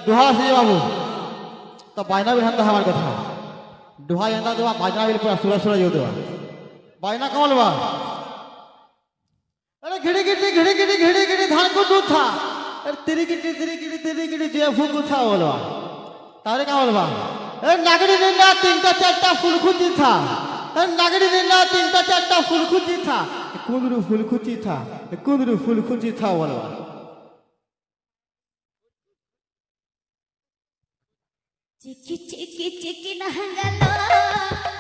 ডুহা আছে যে বাবু তো বাইনা বিধান তো আমার কথা ডুহা এন্দা দেওয়া বাজনা বিল পুরা সুরা সুরা যাও দেওয়া বাইনা কমল বা अरे घिड़ी घिड़ी घिड़ी घिड़ी घिड़ी घिड़ी धान को दूध था अरे तेरी गिटी जे फूक था बोलवा तारे क्या बोलवा अरे नागड़ी निन्ना तीनटा चारटा फुलखुची था अरे नागड़ी निन्ना तीनटा चारटा फुलखुची था कुंदरू फुलखुची था बोलवा चिकी चिकी चिकी नहंगलो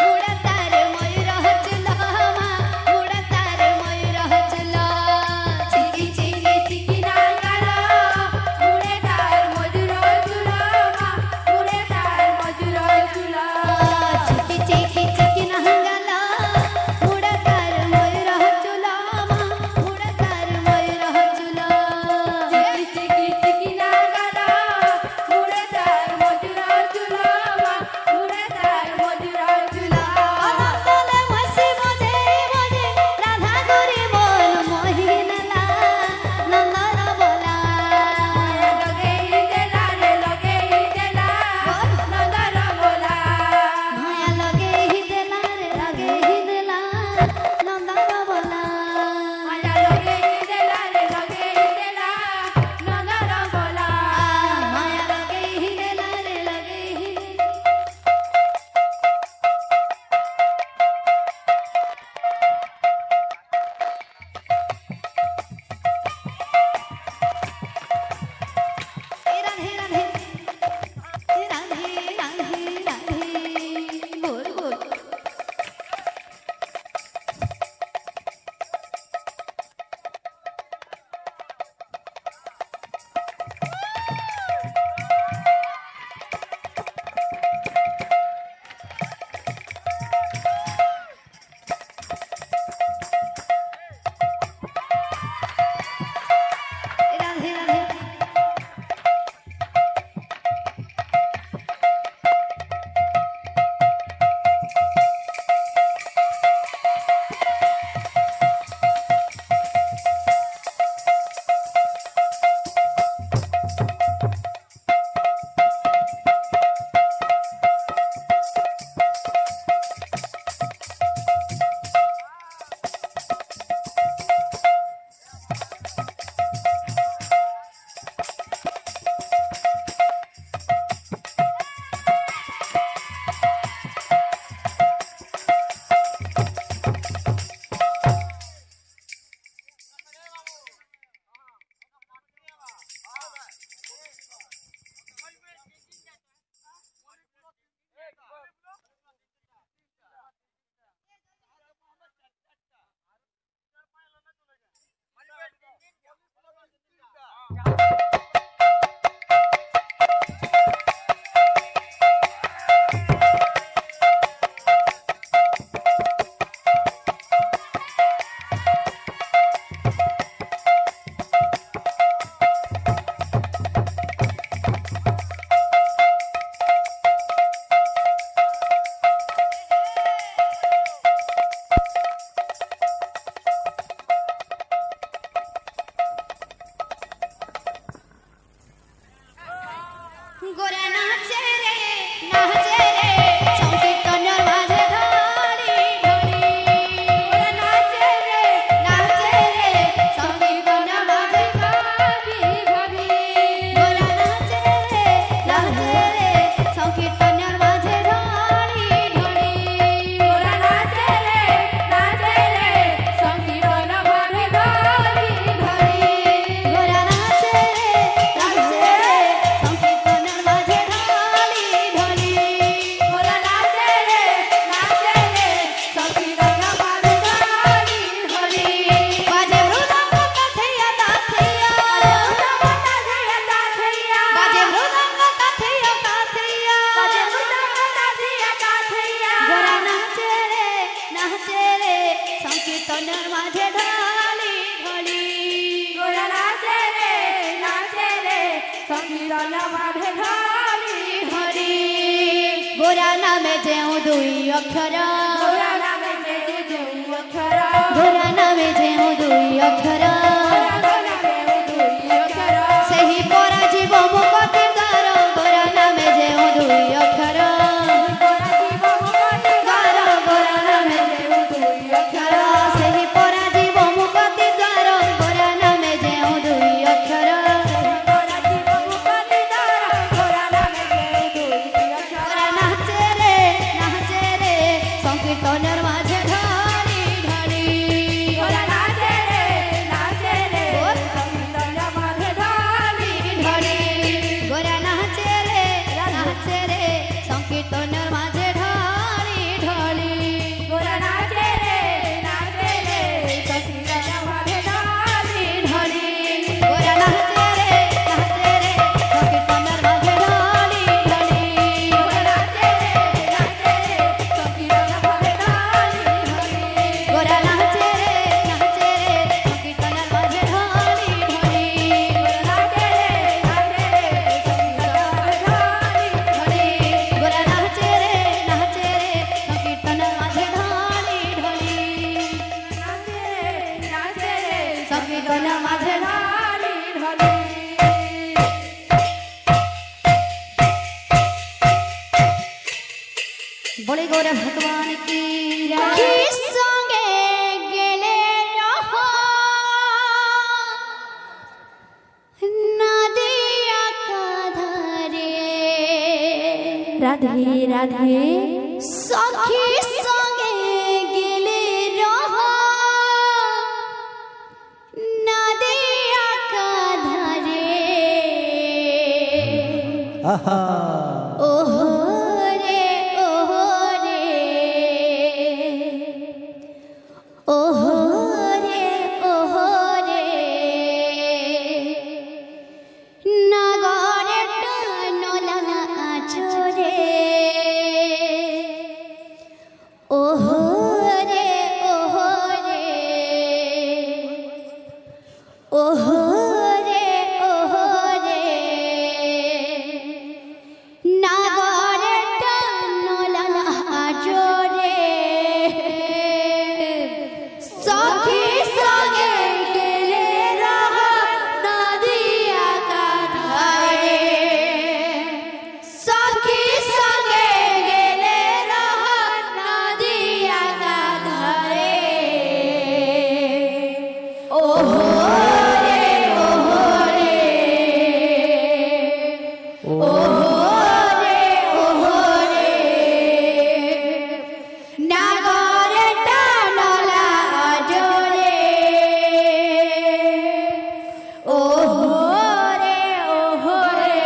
उड़ा तारे मयूर हचलो उड़ा तारे मयूर हचलो चिकी चिकी चिकी नहंगलो उड़े तार मयूर हचलो उड़े तार मयूर हचलो चिकी चिकी चिकी नहंगलो उड़ा तार मयूर हचलो उड़ा तार मयूर हचलो चिकी चिकी चिकी नहंगलो उड़े तार मयूर गोरा नाचे रे संकीर्तनर माझे धड़ी धड़ी गोरा नाचे रे संकीर्तनर माझे भाभी भाभी गोरा नाचे रे संकीर्तनर माझे धड़ी धड़ी गोरा नाचे रे संकीर्तनर माझे धड़ी धड़ी गोरा नाचे रे संकीर्तनर माझे ढाली ढाली गोरा नाचे रे संकीर्तनर माझे ढाली ढाली गोरा नामे जेऊ दुई अक्षर गोरा नामे जेऊ दुई अक्षर सेही परा जीव मुख किरदार लगन माझे ढाली ढाली बोले गौर भगवान की राखी संगे गेले रहो नदिया का धारे राधे राधे सखी संगे गेले रहो नदिया का धारे ओहो रे ओहो रे ओहो रे ओहो रे नगरे टनला आचरे ओहो रे ओहो रे ओहो रे ओहो रे नगरे टनला आचरे सखी संगे गेले रहा नदिया का धारे सखी संगे गेले रहा नदिया का धारे ओहो रे ओहो रे ओहो रे ओहो रे नगरे टनला आजरे ओहो रे ओहो रे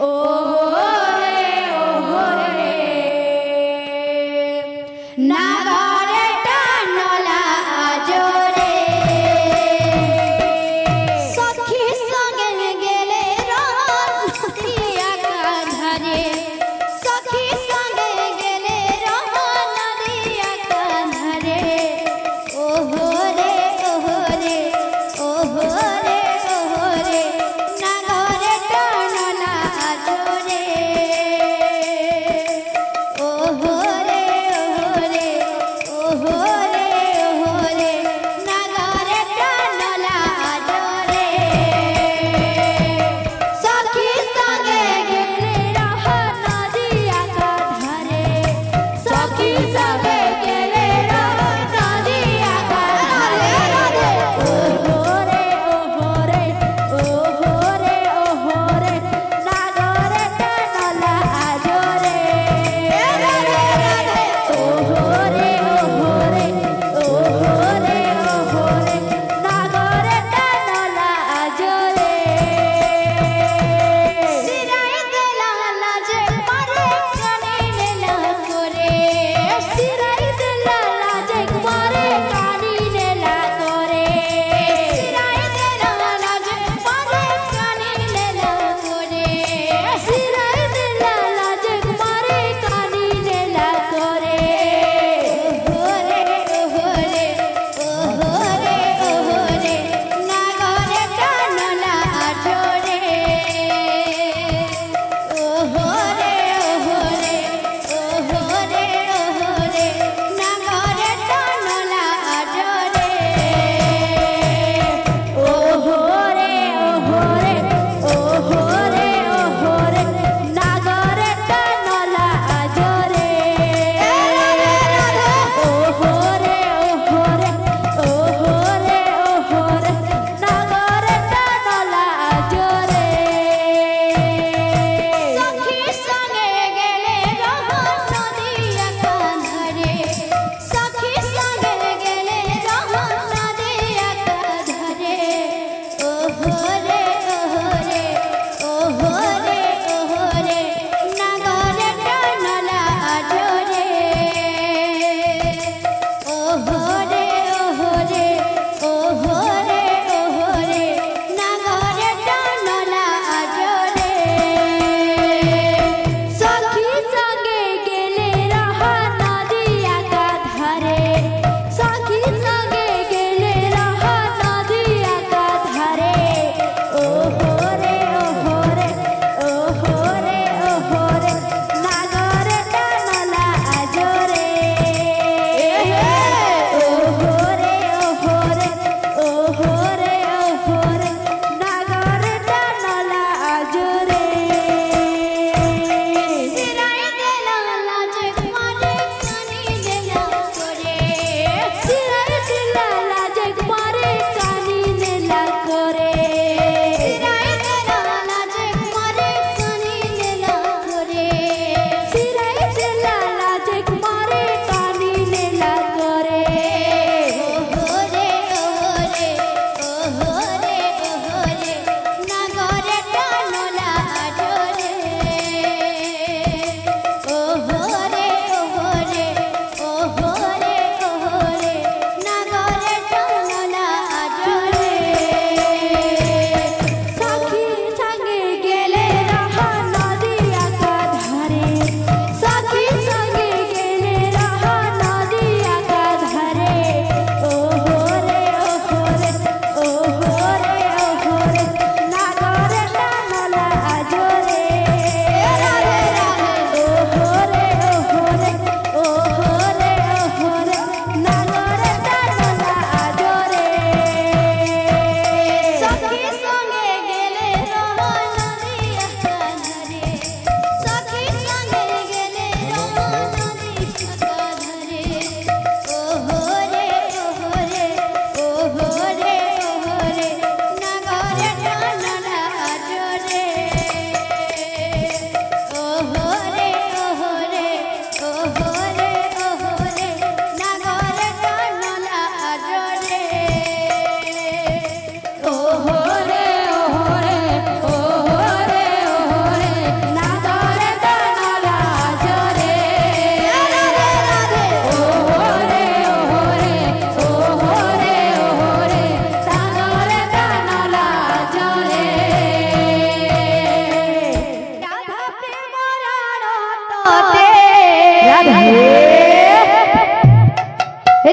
ओहो रे ओहो रे नगरे टनला आजरे सखी संगे गेले नदिया का धारे सखी संगे गेले नदिया का धारे ओहो रे ओहो रे ओहो रे ओहो रे नगरे टनला आजरे ओहो रे ओहो रे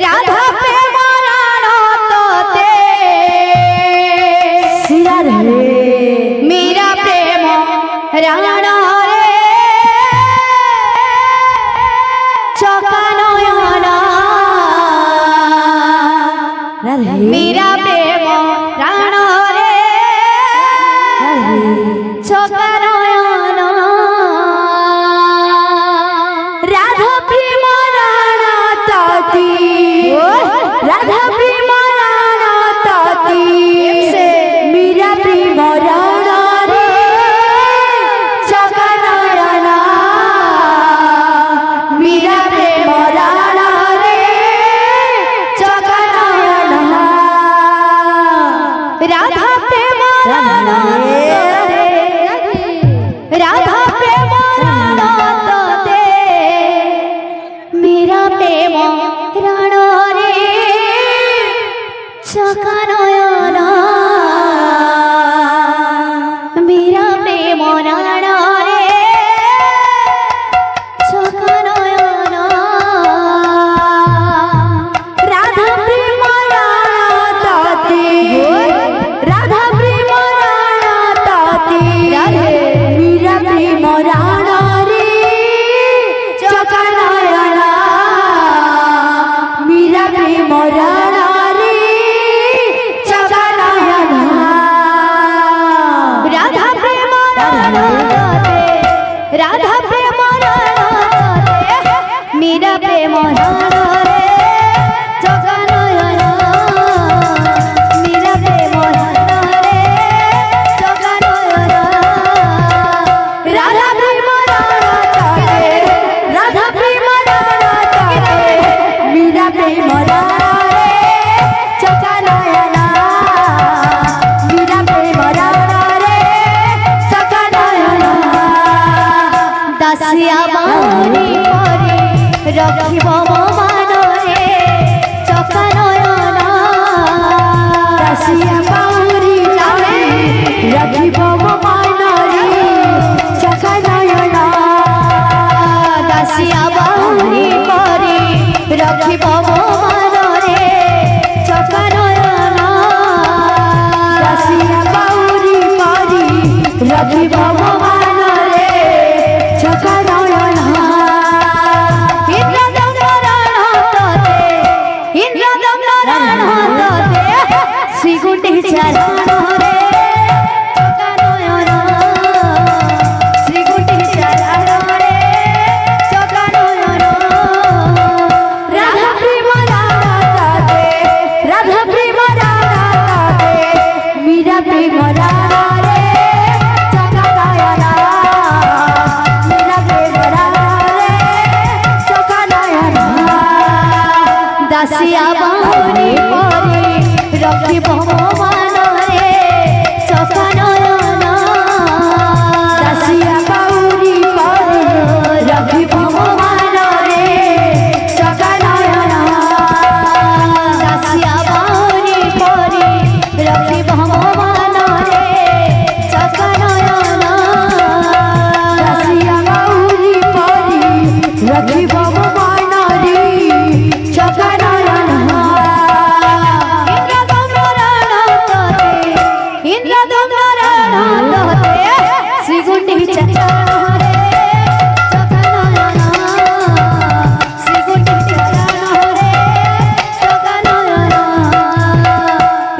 राधा प्रेम तोते मेरा प्रेम राणा रे चौकानयना मेरा प्रेम राणा रे चौकानयना राधा प्रेम राणा ताती राधा प्रेम राणा ताती मेरा प्रेम राणा रे चौकानयना मेरा प्रेम राणा रे चौकानयना राधा प्रेम राणा राधा प्रेम राणा तोते मेरा प्रेम राणा रे चौकानयना मेरा प्रेम राणा रे चौकानयना राधा प्रेम राणा ताते राधा प्रेम राणा ताते मेरा प्रेम राणा रे चौकानयना मेरा प्रेम राणा रे चौकानयना राधा प्रेम राणा ताते राधा प्रेम राणा ताते मेरा प्रेम राणा रे चौकानयना मेरा प्रेम राणा रे चौकानयना राधा प्रेम राणा ताते राधा प्रेम राणा ताते मेरा प्रेम राणा रे चौकानयना मेरा प्रेम राणा रे चौकानयना दासिया बानी परी रखिब मो मानरे चौकानयना दासिया बानी परी रखिब मो मानरे चौकानयना दासिया बानी परी रखिब मो मानरे चौकानयना दासिया बानी परी रखिब मो मानरे चौकानयना इंद्रदम्न राणा तोते इंद्रदम्न राणा तोते श्रीगुंडी चरण रे चौकानयना श्रीगुंडी चरण रे चौकानयना राधा प्रेम राणा ताते राधा प्रेम राणा ताते मेरा प्रेम राणा रे चौकानयना मेरा प्रेम राणा रे चौकानयना दासिया बानी परी रखिब मो मानरे चौकानयना दासिया बानी परी रखिब मो मानरे चौकानयना दासिया बानी परी रखिब मो मानरे चौकानयना दासिया बानी परी रखिब मो मानरे चौकानयना इंद्रदम्न राणा तोते इंद्रदम्न राणा तोते श्रीगुंडी चरण रे चौकानयना श्रीगुंडी चरण रे चौकानयना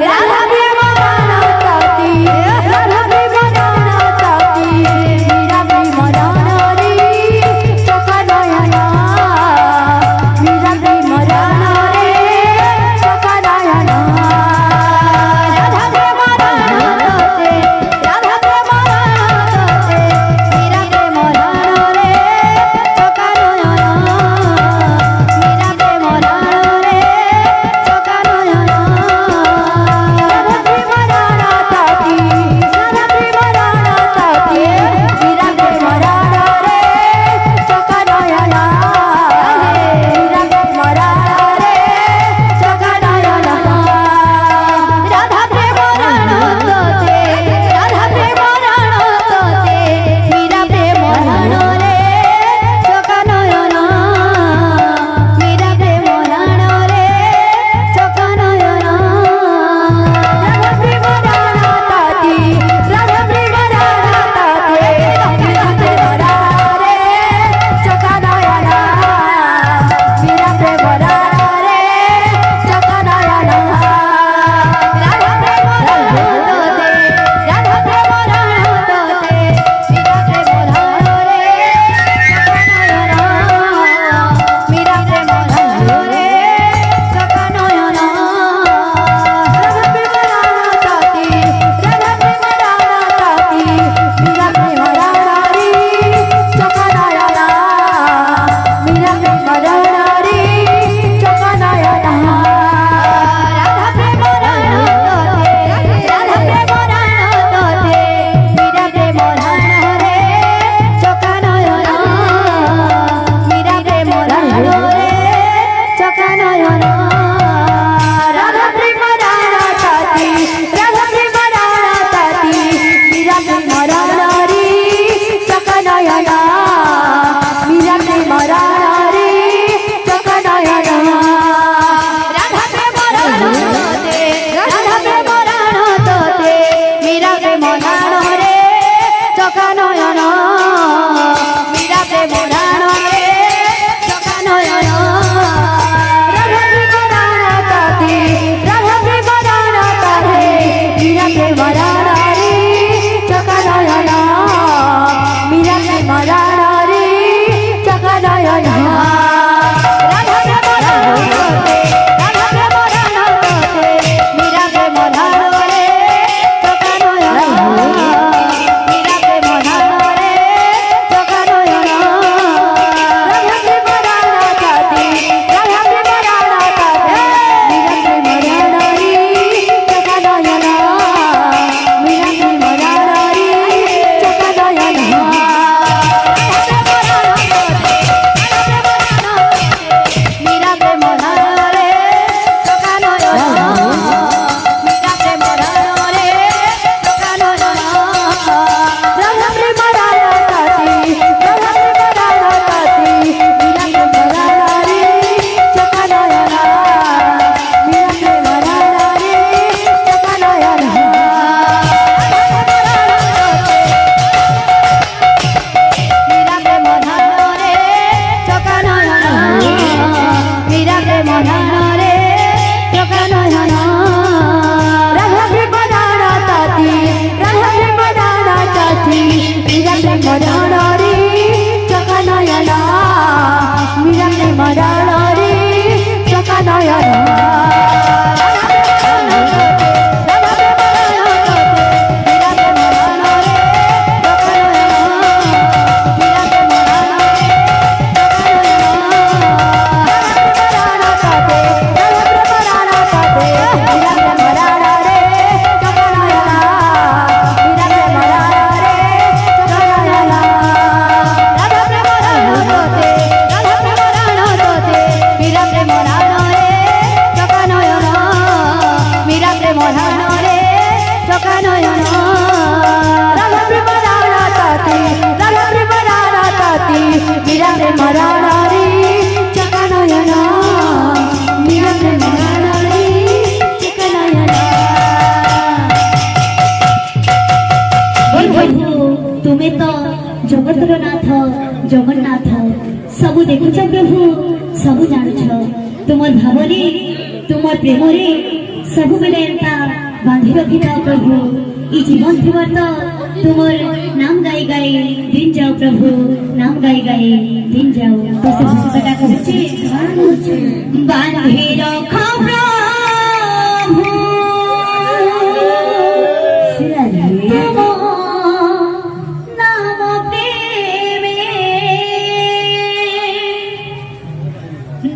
राधा प्रेम राणा ताती राधा प्रेम राणा ताती मेरा प्रेम राणा रे चौकानयना मेरा प्रेम राणा ମରାଳରେ ଚକା तुम्हें तो जगतर नाथ जगन्नाथ सबू देखुच प्रभु सबू जानुछ तुम भावने तुम प्रेम सब बेले एंता बांधि रखि प्रभु ई जीवन भर तो तुम नाम गाई गाई दिन जाओ प्रभु नाम गाई गाई दिन जाओ तो से भक्तटा कहछे बांधि रख प्रभु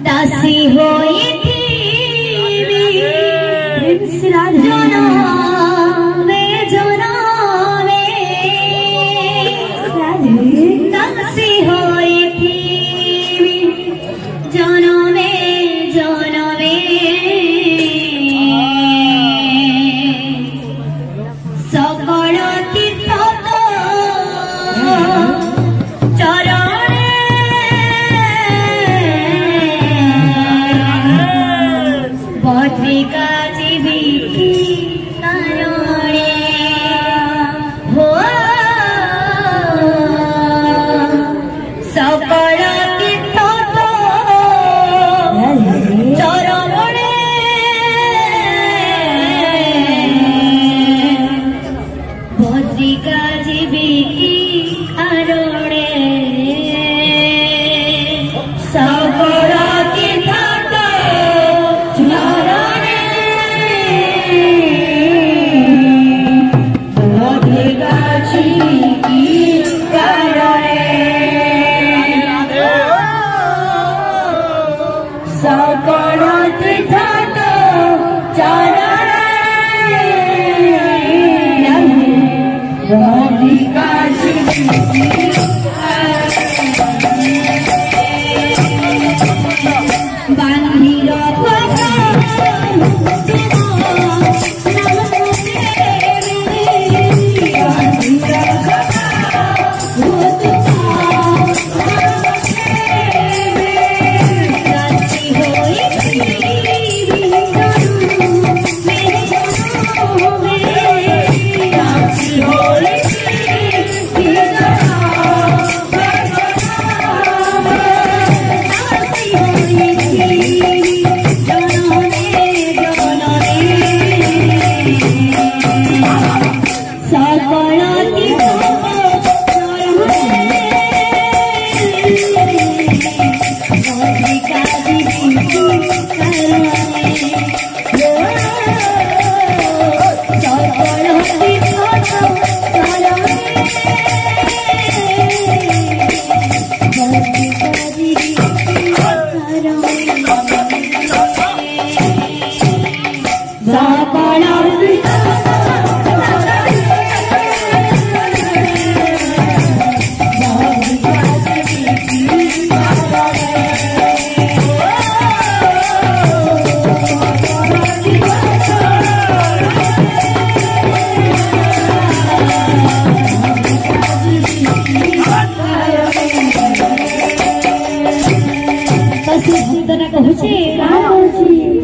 दासी होई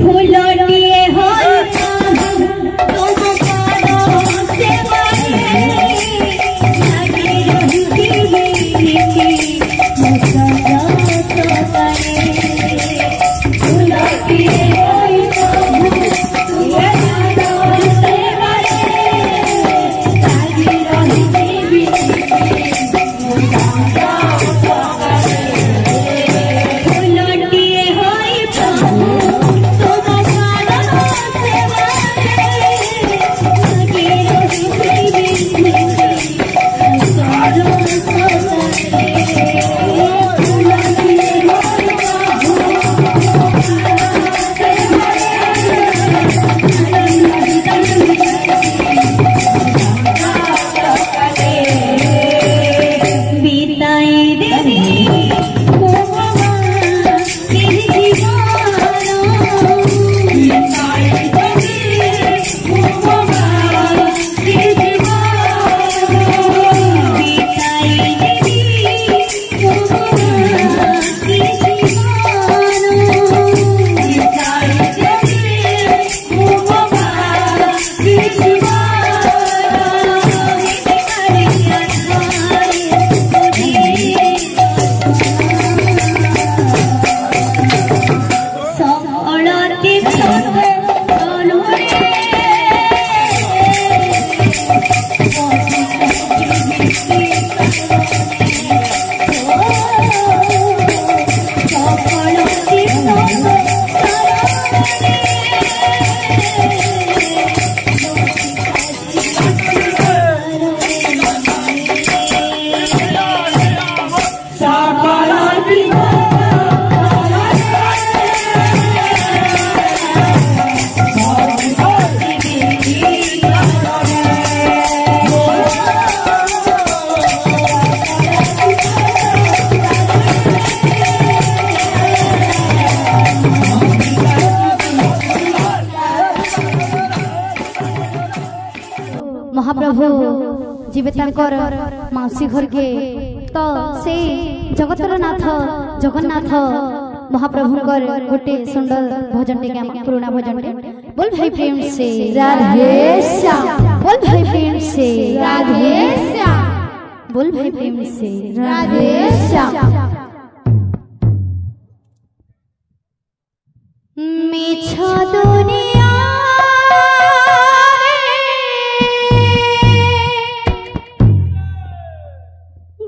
फुलटी जीवे तांकर माउसी घर के तो से जगतर नाथ जगन्नाथ महाप्रभुकर गोटे सुंदर भजन टे पुराना भजन टे बोल भाई प्रेम से राधे श्याम बोल भाई प्रेम से राधे श्याम बोल भाई प्रेम से राधे श्याम मिछ दुनिया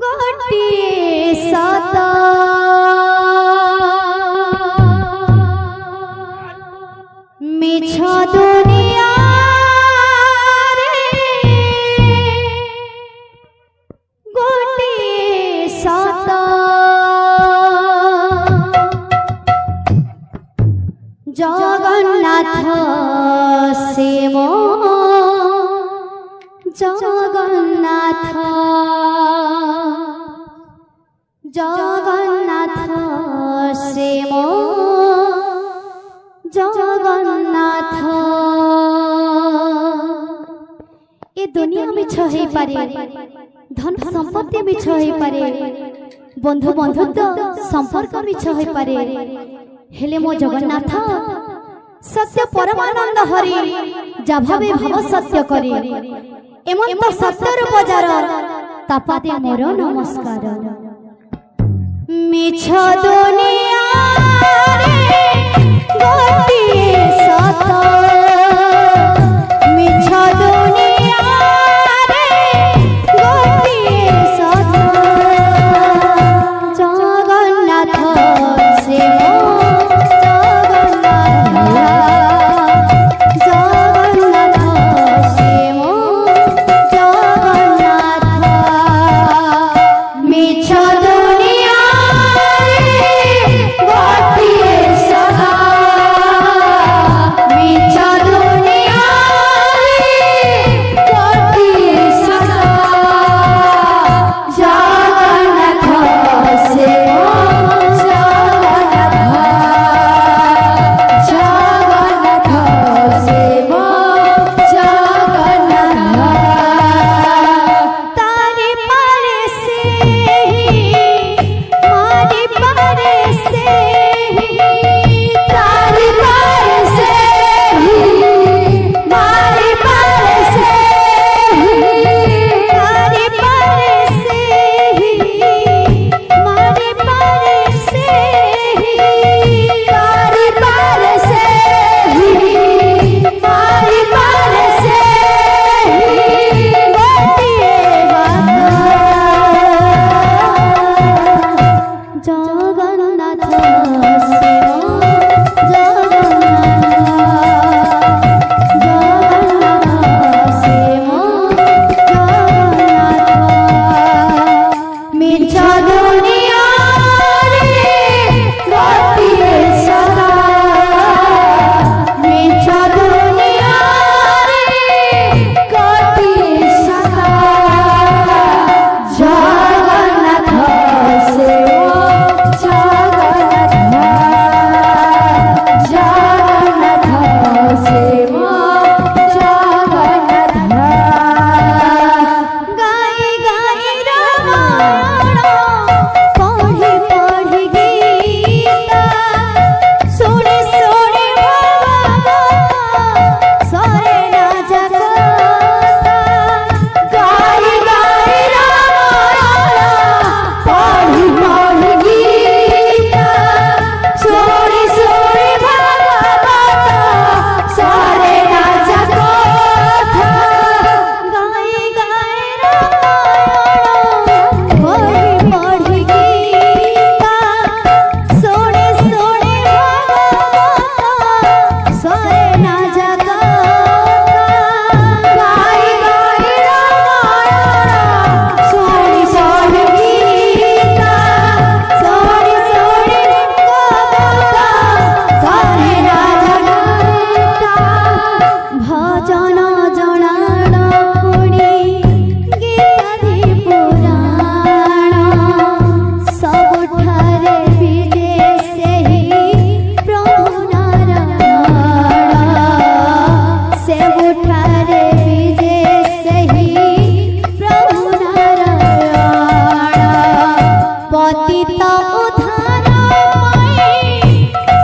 गोटे सता मिछ दुनिया गोटे सता जगन्नाथ से मो जगन्नाथ जगन्नाथ से मो जगन्नाथ ये दुनिया मिछ हो पारे धन संपत्ति मिछ हो पारे बंधु बंधुत्व संपर्क मिछ हो पारे हेले मो जगन्नाथ सत्य परमानंद हरि जाभावे भाव सत्य करे एमंत सत्यर बजार तापादे मोर नमस्कार मिछ दुनिया गोटे सत मिछ दुनिया गोटे सत जगन्नाथ से मिछ दुनिया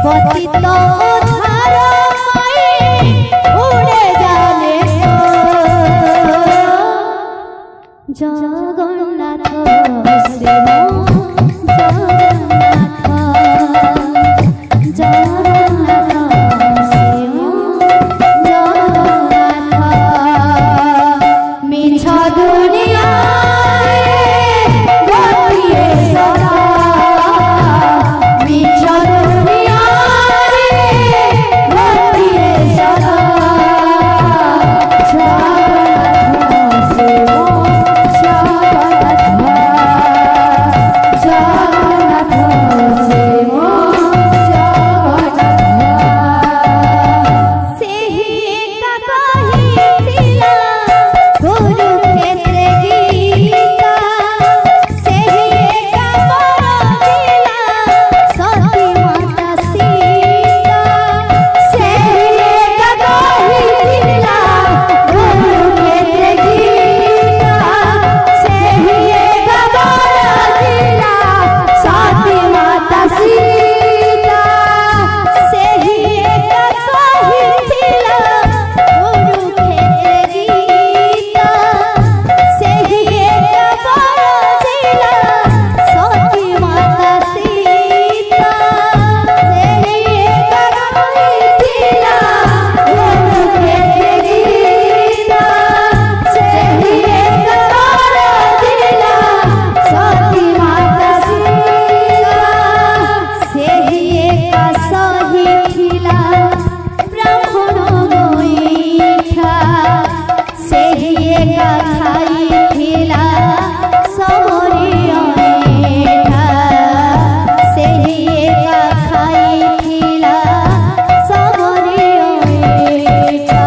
পতিত উদ্ধার উড়ে জানে জগন্নাথ শ্রীম জগন্নাথ জগন্নাথ শ্রীম জগন্নাথ মিছ দুনিয়ায় গতিয়ে সদা মিছ দুনিয়ায় গতিয়ে সদা জগন্নাথ শ্রীম জগন্নাথ শ্রীম জগন্নাথ ସେହି ଏକା କହିଥିଲା କୁରୁକ୍ଷେତ୍ରରେ ଗୀତା ସେହି ଏକା ପରଥିଲା ସତୀ ମାତା ସୀତା ସେହି ଏକା କହିଥିଲା କୁରୁକ୍ଷେତ୍ରରେ ଗୀତା ସେହି ଏକା ପରଥିଲା ସତୀ ମାତା ସୀତା ସେହି ଏକା କହିଥିଲା କୁରୁକ୍ଷେତ୍ରରେ ଗୀତା ସେହି ଏକା ପରଥିଲା ସତୀ ମାତା ସୀତା ସେହି ଏକା କହିଥିଲା କୁରୁକ୍ଷେତ୍ରରେ ଗୀତା ସେହି ଏକା ପରଥିଲା ସତୀ ମାତା ସୀତା ସେହି ଏକା ସହିଥିଲା ବ୍ରାହ୍ମଣ ଗୋଇଠା ସେହି ଏକା ଖାଇଥିଲା ସମରି ଅନେଠା ସେହି ଏକା ଖାଇଥିଲା ସମରି ଅନେଠା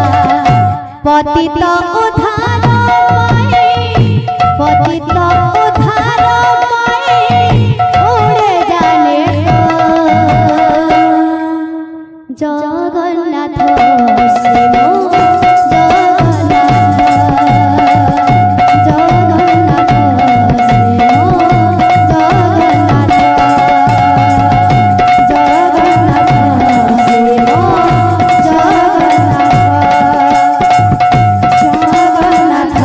ପତିତ ଉଦ୍ଧାର ପାଇଁ ପତିତ ଉଦ୍ଧାର ପାଇଁ ଉଡ଼େ ଜାନେ জগন্নাথ শ্রীম জগন্নাথ জগন্নাথ শ্রীম জগন্নাথ জগন্নাথ শ্রীম জগন্নাথ জগন্নাথ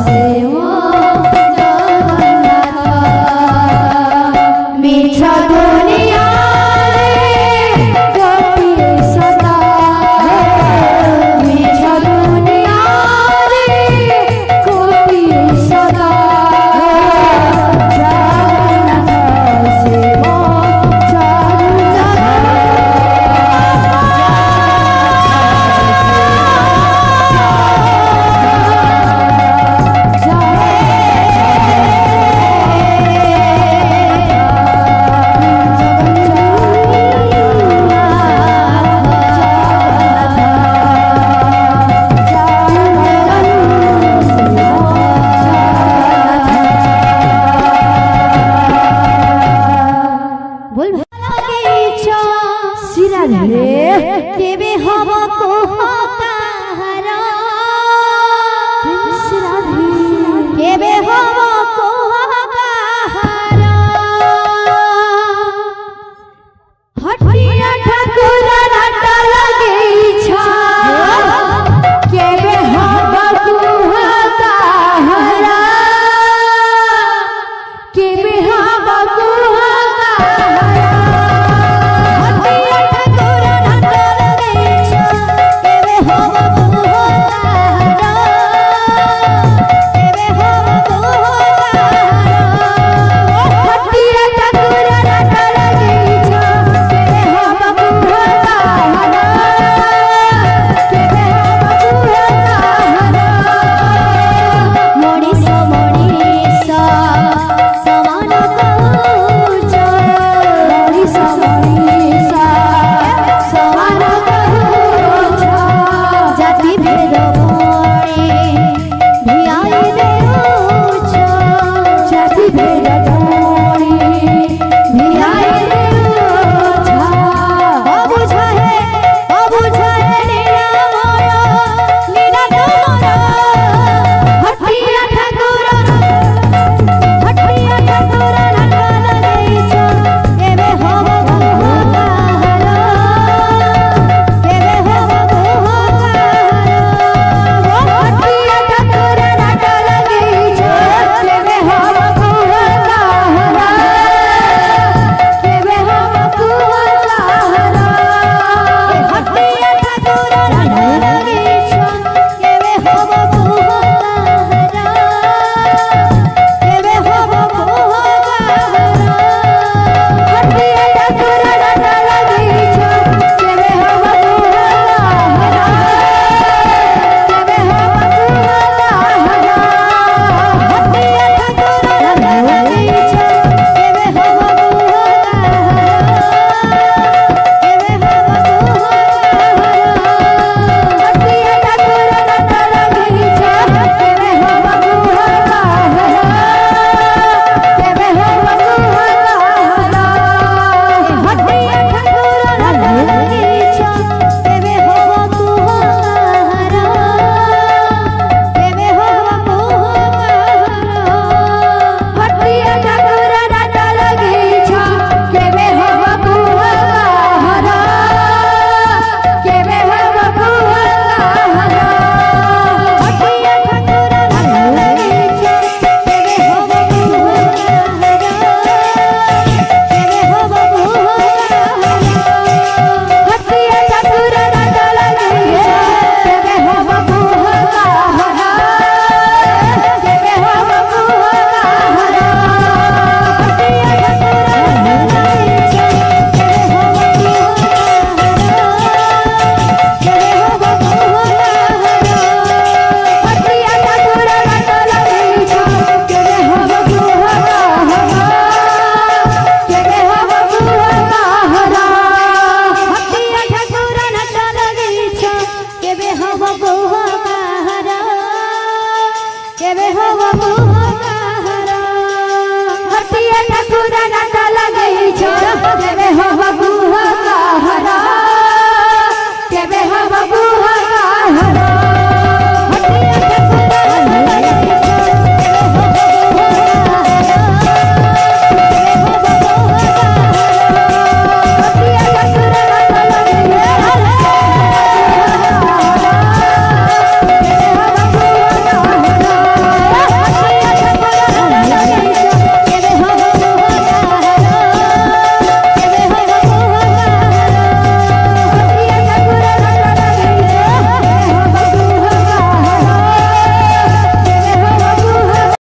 শ্রীম জগন্নাথ মিছ দুনিয়ায় গতিয়ে সদা মিছ দুনিয়ায় গতিয়ে সদা জগন্নাথ শিব কেবে হব কুহকা